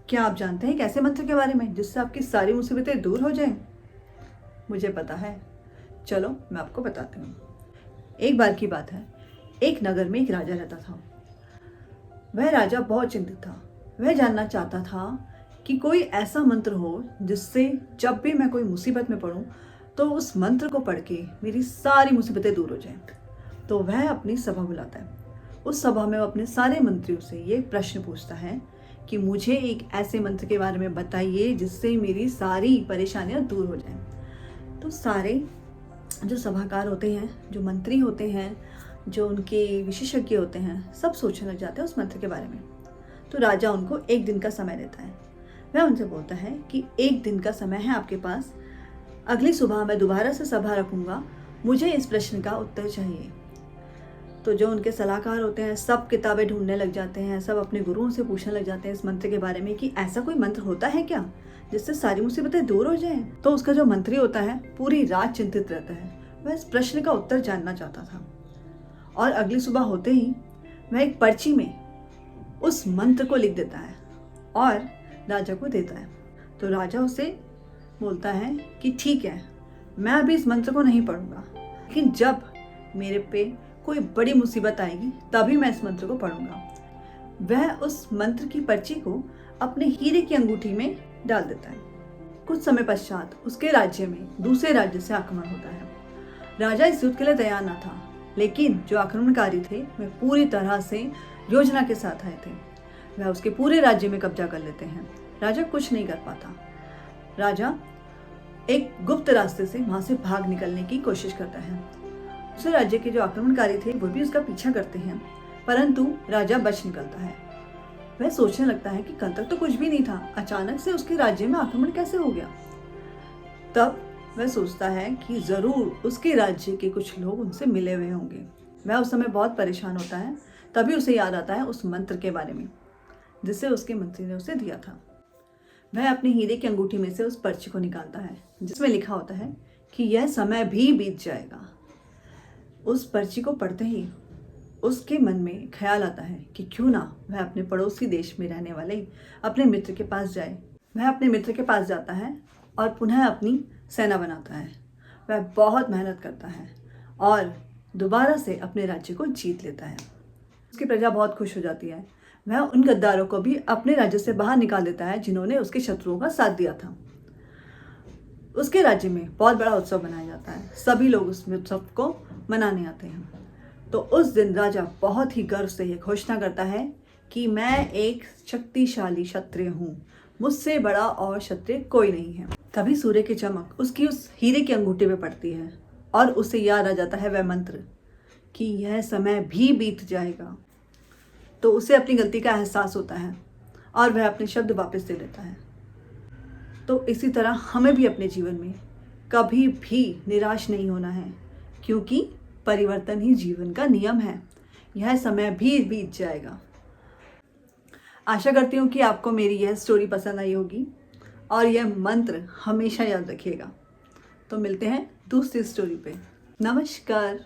क्या आप जानते हैं एक ऐसे मंत्र के बारे में जिससे आपकी सारी मुसीबतें दूर हो जाएं? मुझे पता है, चलो मैं आपको बताती हूँ। एक बार की बात है, एक नगर में एक राजा रहता था। वह राजा बहुत चिंतित था। वह जानना चाहता था कि कोई ऐसा मंत्र हो जिससे जब भी मैं कोई मुसीबत में पड़ूं तो उस मंत्र को पढ़ के मेरी सारी मुसीबतें दूर हो जाएं। तो वह अपनी सभा बुलाता है। उस सभा में वो अपने सारे मंत्रियों से ये प्रश्न पूछता है कि मुझे एक ऐसे मंत्र के बारे में बताइए जिससे मेरी सारी परेशानियां दूर हो जाएं। तो सारे जो सभाकार होते हैं, जो मंत्री होते हैं, जो उनके विशेषज्ञ होते हैं, सब सोचने लग जाते हैं उस मंत्र के बारे में। तो राजा उनको एक दिन का समय देता है। वह उनसे बोलता है कि एक दिन का समय है आपके पास, अगली सुबह मैं दोबारा से सभा रखूंगा, मुझे इस प्रश्न का उत्तर चाहिए। तो जो उनके सलाहकार होते हैं सब किताबें ढूंढने लग जाते हैं, सब अपने गुरुओं से पूछने लग जाते हैं इस मंत्र के बारे में कि ऐसा कोई मंत्र होता है क्या जिससे सारी मुसीबतें दूर हो जाएं। तो उसका जो मंत्री होता है पूरी रात चिंतित रहता है। वह इस प्रश्न का उत्तर जानना चाहता था और अगली सुबह होते ही वह एक पर्ची में उस मंत्र को लिख देता है और राजा को देता है। तो राजा उसे बोलता है कि ठीक है, मैं अभी इस मंत्र को नहीं पढ़ूंगा, लेकिन जब मेरे पे कोई बड़ी मुसीबत आएगी तभी मैं इस मंत्र को पढ़ूंगा। वह उस मंत्र की पर्ची को अपने हीरे की अंगूठी में डाल देता है। कुछ समय पश्चात उसके राज्य में दूसरे राज्य से आक्रमण होता है। राजा इस युद्ध के लिए तैयार न था, लेकिन जो आक्रमणकारी थे वे पूरी तरह से योजना के साथ आए थे। वह उसके पूरे राज्य में कब्जा कर लेते हैं। राजा कुछ नहीं कर पाता। राजा एक गुप्त रास्ते से वहां से भाग निकलने की कोशिश करता है। दूसरे राज्य के जो आक्रमणकारी थे वो भी उसका पीछा करते हैं, परंतु राजा बच निकलता है। वह सोचने लगता है कि कल तक तो कुछ भी नहीं था, अचानक से उसके राज्य में आक्रमण कैसे हो गया। तब वह सोचता है कि जरूर उसके राज्य के कुछ लोग उनसे मिले हुए होंगे। वह उस समय बहुत परेशान होता है। तभी उसे याद आता है उस मंत्र के बारे में जिसे उसके मंत्री ने उसे दिया था। वह अपने हीरे की अंगूठी में से उस पर्ची को निकालता है जिसमें लिखा होता है कि यह समय भी बीत जाएगा। उस पर्ची को पढ़ते ही उसके मन में ख्याल आता है कि क्यों ना वह अपने पड़ोसी देश में रहने वाले अपने मित्र के पास जाए। वह अपने मित्र के पास जाता है और पुनः अपनी सेना बनाता है। वह बहुत मेहनत करता है और दोबारा से अपने राज्य को जीत लेता है। उसकी प्रजा बहुत खुश हो जाती है। वह उन गद्दारों को भी अपने राज्य से बाहर निकाल देता है जिन्होंने उसके शत्रुओं का साथ दिया था। उसके राज्य में बहुत बड़ा उत्सव मनाया जाता है। सभी लोग उस उत्सव को मनाने आते हैं। तो उस दिन राजा बहुत ही गर्व से यह घोषणा करता है कि मैं एक शक्तिशाली क्षत्रिय हूँ, मुझसे बड़ा और क्षत्रिय कोई नहीं है। तभी सूर्य की चमक उसकी उस हीरे की अंगूठी पे पड़ती है और उसे याद आ जाता है वह मंत्र कि यह समय भी बीत जाएगा। तो उसे अपनी गलती का एहसास होता है और वह अपने शब्द वापस ले लेता है। तो इसी तरह हमें भी अपने जीवन में कभी भी निराश नहीं होना है, क्योंकि परिवर्तन ही जीवन का नियम है। यह समय भी बीत जाएगा। आशा करती हूँ कि आपको मेरी यह स्टोरी पसंद आई होगी और यह मंत्र हमेशा याद रखिएगा। तो मिलते हैं दूसरी स्टोरी पे। नमस्कार।